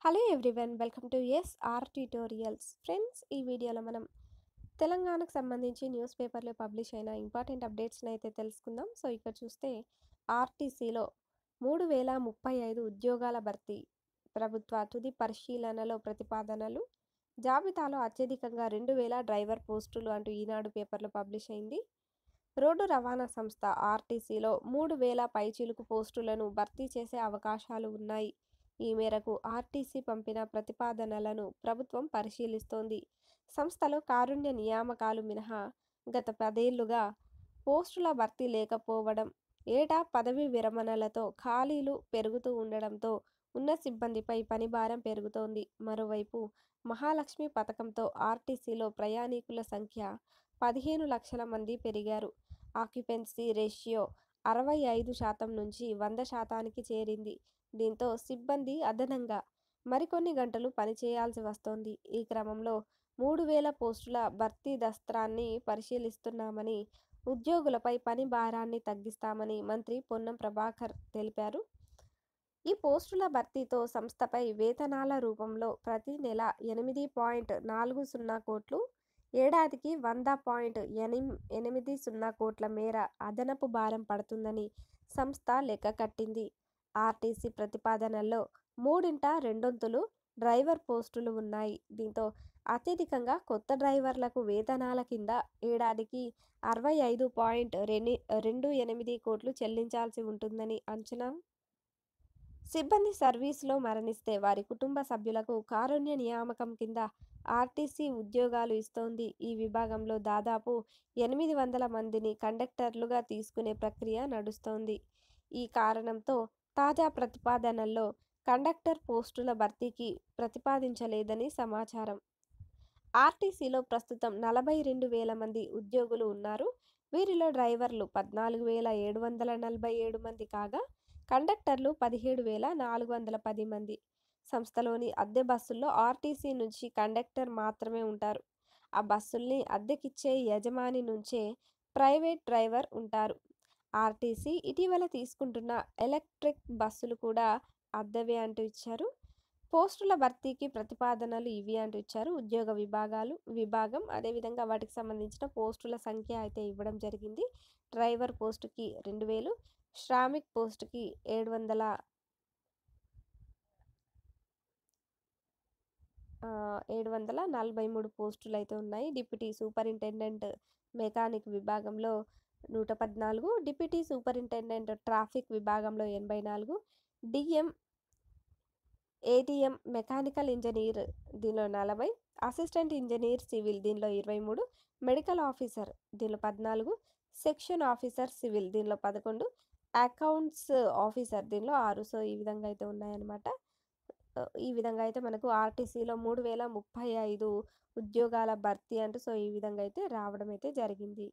Hello everyone, welcome to SR tutorials. Friends, ఈ వీడియోలో మనం తెలంగాణకు సంబంధించి న్యూస్ పేపర్లో పబ్లిష్ అయిన ఇంపార్టెంట్ అప్డేట్స్ని అయితే తెలుసుకుందాం. సో ఇక్కడ చూస్తే ఆర్టీసీలో 3035 ఉద్యోగాల భర్తీ, ప్రభుత్వ తుది పరిశీలనలో ప్రతిపాదనలు, జాబితాలో అత్యధికంగా 2000 డ్రైవర్ పోస్టులు అంటూ ఈనాడు పేపర్లో పబ్లిష్ అయింది. రోడ్డు రవాణా సంస్థ ఆర్టీసీలో 3000 పైచిలుకు పోస్టులను భర్తీ చేసే అవకాశాలు ఉన్నాయి. ఈ మేరకు ఆర్టీసీ పంపిన ప్రతిపాదనలను ప్రభుత్వం పరిశీలిస్తోంది. సంస్థలో కారుణ్య నియామకాలు మినహా గత 10 ఏళ్లుగా పోస్టుల భర్తీ లేకపోవడం, ఏటా పదవీ విరమణలతో ఖాళీలు పెరుగుతూ ఉండడంతో ఉన్న సిబ్బందిపై పనిభారం పెరుగుతోంది. మరోవైపు మహాలక్ష్మి పథకంతో ఆర్టీసీలో ప్రయాణికుల సంఖ్య 15 లక్షల మంది పెరిగారు. ఆక్యుపెన్సీ రేషియో 65% నుంచి 100%కి చేరింది. దీంతో సిబ్బంది అదనంగా మరికొన్ని గంటలు పనిచేయాల్సి వస్తోంది. ఈ క్రమంలో 3000 పోస్టుల భర్తీ దస్త్రాన్ని పరిశీలిస్తున్నామని, ఉద్యోగులపై పని భారాన్ని తగ్గిస్తామని మంత్రి పొన్నం ప్రభాకర్ తెలిపారు. ఈ పోస్టుల భర్తీతో సంస్థపై వేతనాల రూపంలో ప్రతి నెల 8.40 కోట్లు, ఏడాదికి 100.80 కోట్ల మేర అదనపు భారం పడుతుందని సంస్థ లెక్క కట్టింది. ఆర్టీసీ ప్రతిపాదనల్లో మూడింట రెండొంతులు డ్రైవర్ పోస్టులు ఉన్నాయి. దీంతో అత్యధికంగా కొత్త డ్రైవర్లకు వేతనాల కింద ఏడాదికి 65.28 కోట్లు చెల్లించాల్సి ఉంటుందని అంచనా. సిబ్బంది సర్వీసులో మరణిస్తే వారి కుటుంబ సభ్యులకు కారుణ్య నియామకం కింద ఆర్టీసీ ఉద్యోగాలు ఇస్తోంది. ఈ విభాగంలో దాదాపు 800 మందిని కండక్టర్లుగా తీసుకునే ప్రక్రియ నడుస్తోంది. ఈ కారణంతో తాజా ప్రతిపాదనల్లో కండక్టర్ పోస్టుల భర్తీకి ప్రతిపాదించలేదని సమాచారం. ఆర్టీసీలో ప్రస్తుతం 42,000 మంది ఉద్యోగులు ఉన్నారు. వీరిలో డ్రైవర్లు 14,747 మంది కాగా, కండక్టర్లు 17,410 మంది. సంస్థలోని అద్దె బస్సుల్లో ఆర్టీసీ నుంచి కండక్టర్ మాత్రమే ఉంటారు. ఆ బస్సుల్ని అద్దెకిచ్చే యజమాని నుంచే ప్రైవేట్ డ్రైవర్ ఉంటారు. ఆర్టీసీ ఇటీవల తీసుకుంటున్న ఎలక్ట్రిక్ బస్సులు కూడా అద్దెవే అంటూ ఇచ్చారు. పోస్టుల భర్తీకి ప్రతిపాదనలు ఇవి అంటూ ఇచ్చారు. ఉద్యోగ విభాగం అదేవిధంగా వాటికి సంబంధించిన పోస్టుల సంఖ్య అయితే ఇవ్వడం జరిగింది. డ్రైవర్ పోస్టుకి 2000, శ్రామిక్ పోస్టుకి 743 పోస్టులు అయితే ఉన్నాయి. డిప్యూటీ సూపరింటెండెంట్ మెకానిక్ విభాగంలో 114, డిప్యూటీ సూపరింటెండెంట్ ట్రాఫిక్ విభాగంలో 84, డిఎం ఏటీఎం మెకానికల్ ఇంజనీర్ దీనిలో 40, అసిస్టెంట్ ఇంజనీర్ సివిల్ దీనిలో 23, మెడికల్ ఆఫీసర్ దీనిలో 14, సెక్షన్ ఆఫీసర్ సివిల్ దీనిలో 11, అకౌంట్స్ ఆఫీసర్ దీనిలో 6. సో ఈ విధంగా అయితే ఉన్నాయన్నమాట. ఈ విధంగా అయితే మనకు ఆర్టీసీలో 3035 ఉద్యోగాల భర్తీ అంటూ సో ఈ విధంగా అయితే రావడం అయితే జరిగింది.